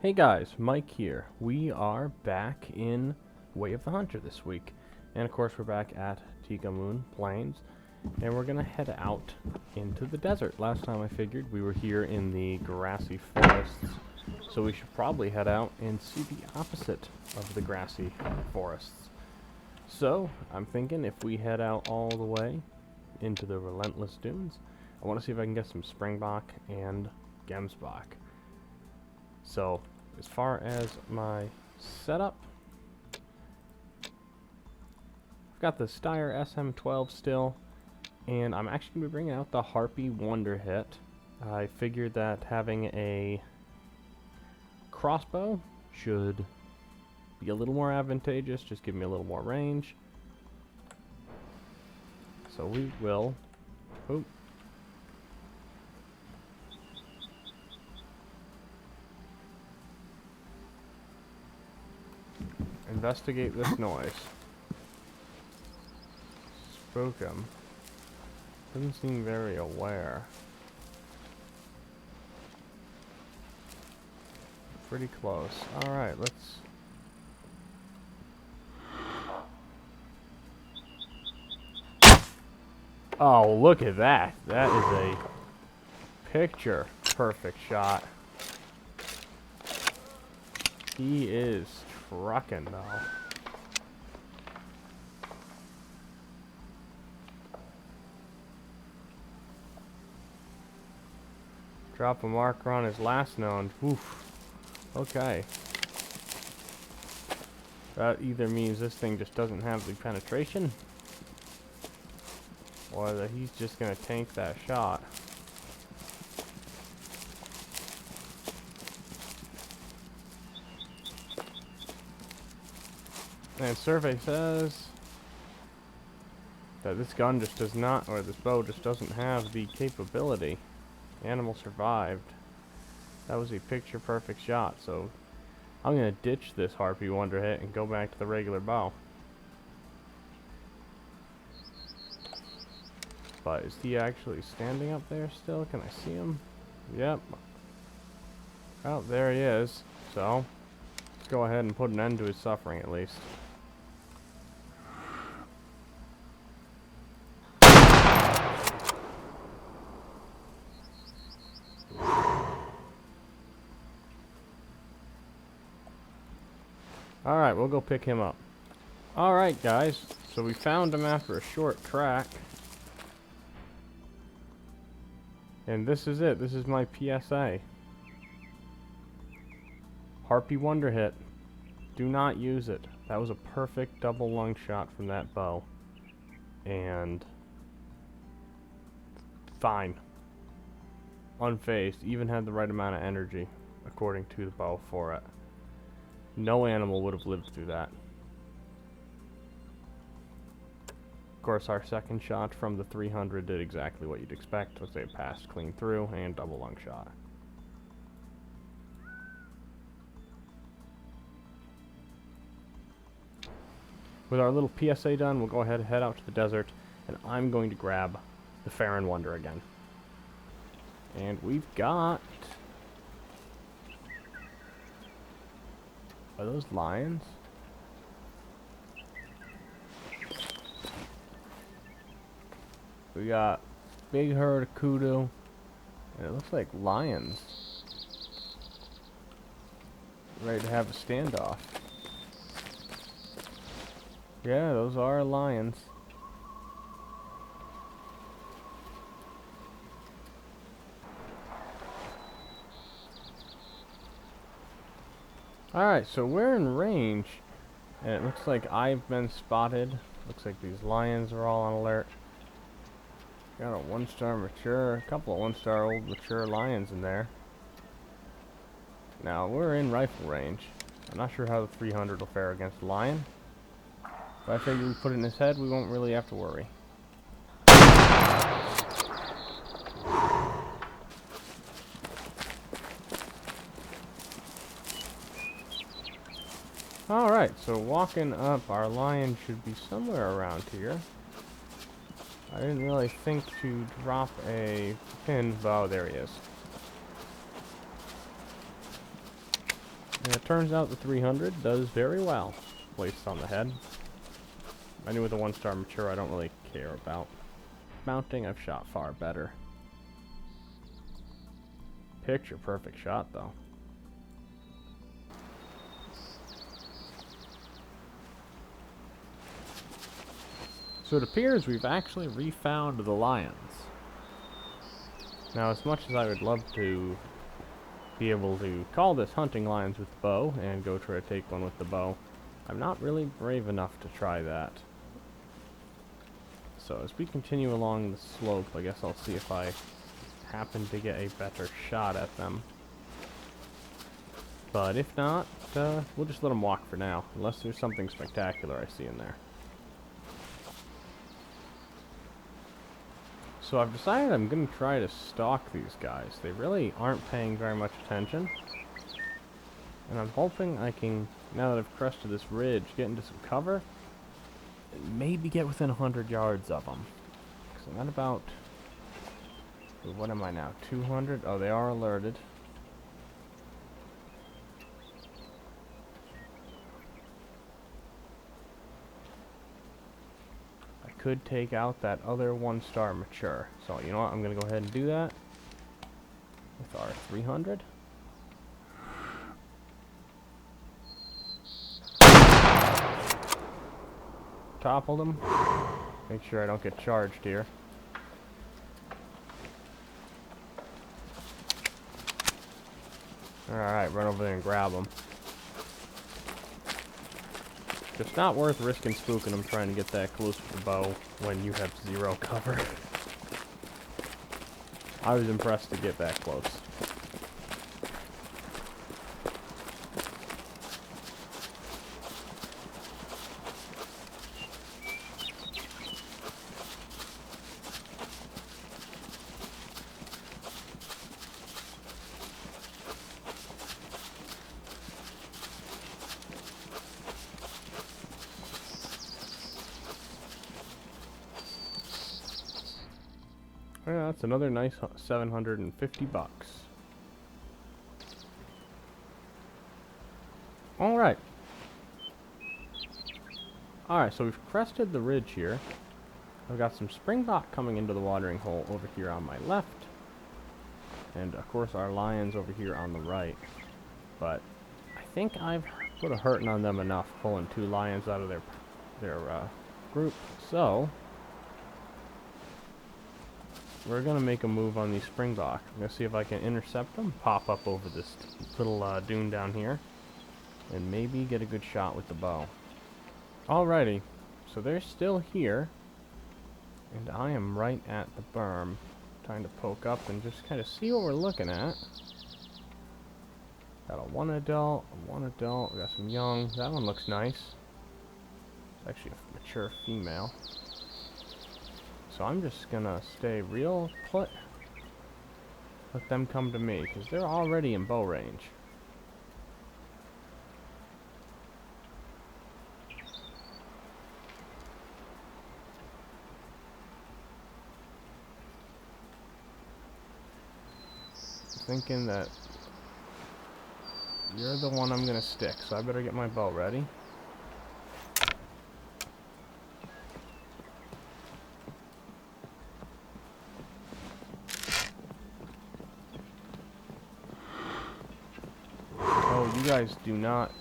Hey guys, Mike here. We are back in Way of the Hunter this week. And of course we're back at Moon Plains. And we're gonna head out into the desert. Last time I figured we were here in the grassy forests. So we should probably head out and see the opposite of the grassy forests. So, I'm thinking if we head out all the way into the Relentless Dunes, I want to see if I can get some Springbok and Gemsbok. So, as far as my setup, I've got the Steyr SM12 still, and I'm actually going to be bringing out the Harpy Wonder Hit. I figured that having a crossbow should be a little more advantageous, just give me a little more range. So we will... Oop. Investigate this noise. Spook him. Doesn't seem very aware. Pretty close. Alright, let's... Oh, look at that. That is a picture perfect shot. He is trucking though. Drop a marker on his last known. Oof. Okay. That either means this thing just doesn't have the penetration, or that he's just gonna tank that shot. And survey says that this gun just does not, or this bow just doesn't have the capability. Animal survived. That was a picture perfect shot, so I'm gonna ditch this Harpy Wonder Hit and go back to the regular bow. But is he actually standing up there still? Can I see him? Yep. Oh, there he is. So, let's go ahead and put an end to his suffering at least. Alright, we'll go pick him up. Alright guys, so we found him after a short track. And this is it. This is my PSA. Harpy Wonder Hit. Do not use it. That was a perfect double lung shot from that bow. And... fine. Unfazed. Even had the right amount of energy, according to the bow for it. No animal would have lived through that. Of course, our second shot from the 300 did exactly what you'd expect. Let's say it passed clean through and double lung shot. With our little PSA done, we'll go ahead and head out to the desert, and I'm going to grab the Farron Wonder again. And we've got... Are those lions? We got big herd of kudu, and it looks like lions. Ready to have a standoff. Yeah, those are lions. Alright, so we're in range, and it looks like I've been spotted. Looks like these lions are all on alert. Got a 1-star mature, a couple of 1-star old mature lions in there. Now, we're in rifle range. I'm not sure how the 300 will fare against a lion. But I figure we put it in his head, we won't really have to worry. Alright, so walking up, our lion should be somewhere around here. I didn't really think to drop a pin. Oh, there he is. And it turns out the 300 does very well, placed on the head. I knew with a 1-star mature I don't really care about. Mounting, I've shot far better. Picture perfect shot though. So it appears we've actually refound the lions. Now, as much as I would love to be able to call this hunting lions with the bow and go try to take one with the bow, I'm not really brave enough to try that. So as we continue along the slope, I guess I'll see if I happen to get a better shot at them. But if not, we'll just let them walk for now, unless there's something spectacular I see in there. So I've decided I'm going to try to stalk these guys. They really aren't paying very much attention. And I'm hoping I can, now that I've crested this ridge, get into some cover. And maybe get within 100 yards of them. Because I'm at about, what am I now, 200? Oh, they are alerted. Could take out that other 1-star mature. So, you know what? I'm going to go ahead and do that with our 300. Toppled him. Make sure I don't get charged here. Alright, run over there and grab him. It's not worth risking spooking them trying to get that close with the bow when you have 0 cover. I was impressed to get that close. Yeah, that's another nice 750 bucks. Alright. Alright, so we've crested the ridge here. I've got some springbok coming into the watering hole over here on my left. And of course our lions over here on the right. But I think I've put a hurting on them enough pulling 2 lions out of their group. So we're going to make a move on these springbok. I'm going to see if I can intercept them, pop up over this little dune down here, and maybe get a good shot with the bow. Alrighty, so they're still here, and I am right at the berm, trying to poke up and just kind of see what we're looking at. Got a 1 adult, we got some young. That one looks nice. It's actually a mature female. So I'm just gonna stay real put. Let them come to me, because they're already in bow range. Thinking that you're the one I'm gonna stick, so I better get my bow ready. You guys do not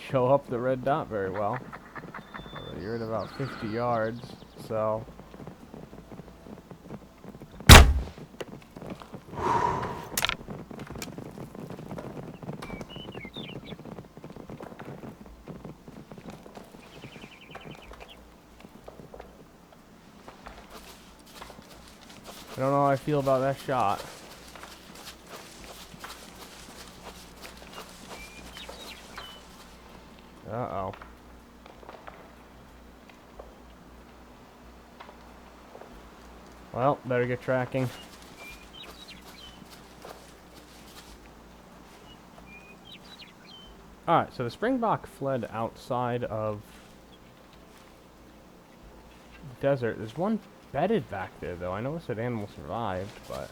show up the red dot very well. You're at about 50 yards, so I don't know how I feel about that shot. Uh-oh. Well, better get tracking. Alright, so the springbok fled outside of the desert. There's one bedded back there, though. I know it said animal survived, but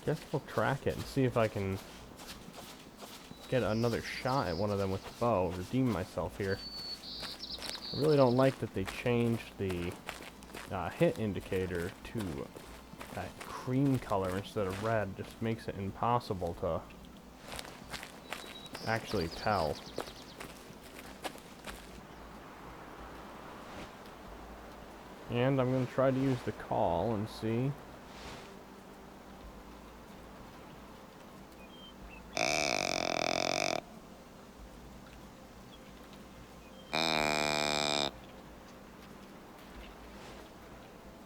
Guess we'll track it and see if I can get another shot at one of them with the bow. Redeem myself here. I really don't like that they changed the hit indicator to that cream color instead of red. Just makes it impossible to actually tell. And I'm going to try to use the call and see.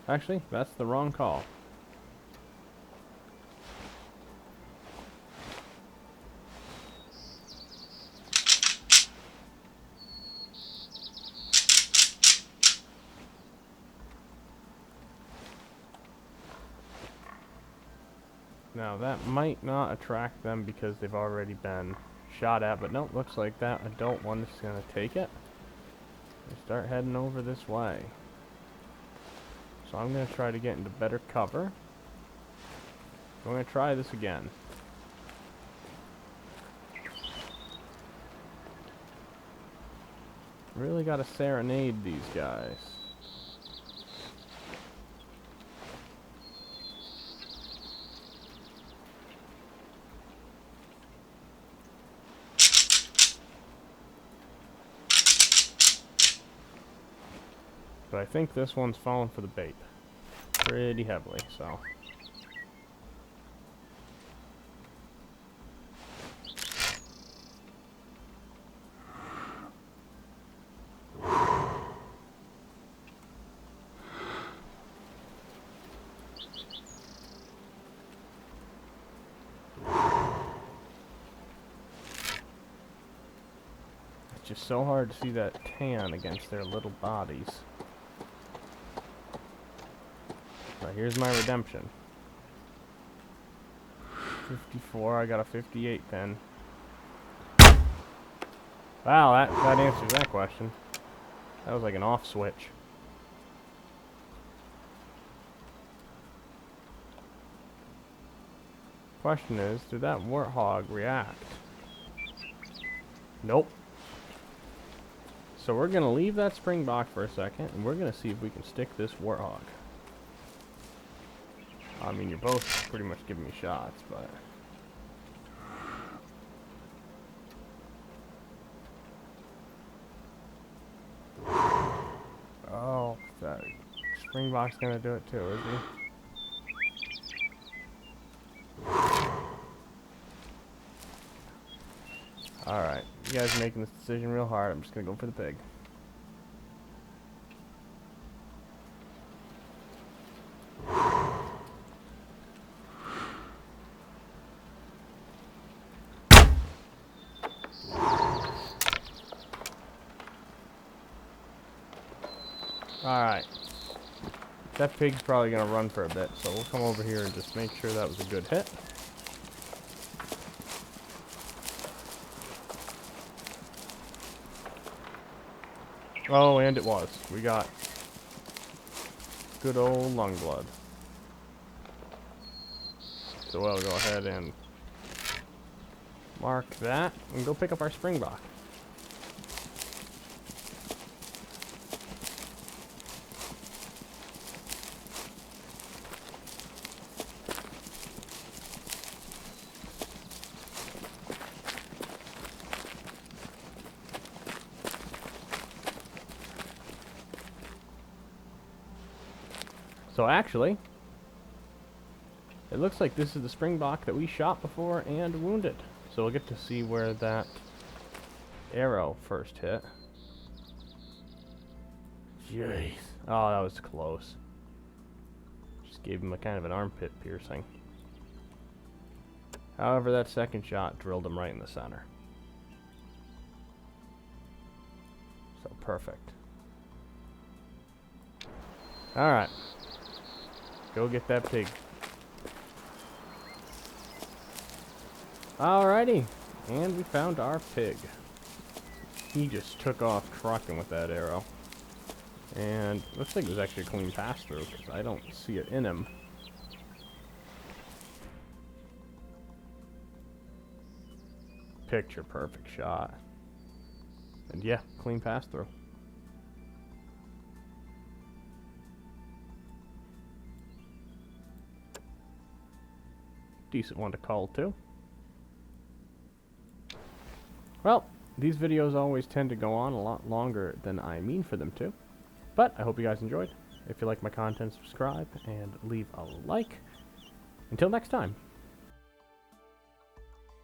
Actually, that's the wrong call. Now that might not attract them because they've already been shot at, but nope, looks like that adult one is going to take it. They start heading over this way. So I'm going to try to get into better cover. I'm going to try this again. Really got to serenade these guys. But I think this one's falling for the bait pretty heavily, so. It's just so hard to see that tan against their little bodies. But here's my redemption. 54, I got a 58 pin. Wow, that answers that question. That was like an off switch. Question is, did that warthog react? Nope. So we're gonna leave that spring box for a second, and we're gonna see if we can stick this warthog. I mean, you're both pretty much giving me shots, but... Oh, that Springbok's gonna do it too, is he? Alright, you guys are making this decision real hard. I'm just gonna go for the pig. Alright. That pig's probably going to run for a bit, so we'll come over here and just make sure that was a good hit. Oh, and it was. We got good old lung blood. So we'll go ahead and mark that and go pick up our Springbok. So actually, it looks like this is the Springbok that we shot before and wounded. So we'll get to see where that arrow first hit. Jeez. Oh, that was close. Just gave him a kind of an armpit piercing. However, that second shot drilled him right in the center. So perfect. Alright. Go get that pig. Alrighty. And we found our pig. He just took off trucking with that arrow. And looks like it was actually a clean pass through because I don't see it in him. picture perfect shot. And yeah, clean pass through. Decent one to call too. Well, these videos always tend to go on a lot longer than I mean for them to. But I hope you guys enjoyed. If you like my content, subscribe and leave a like. Until next time.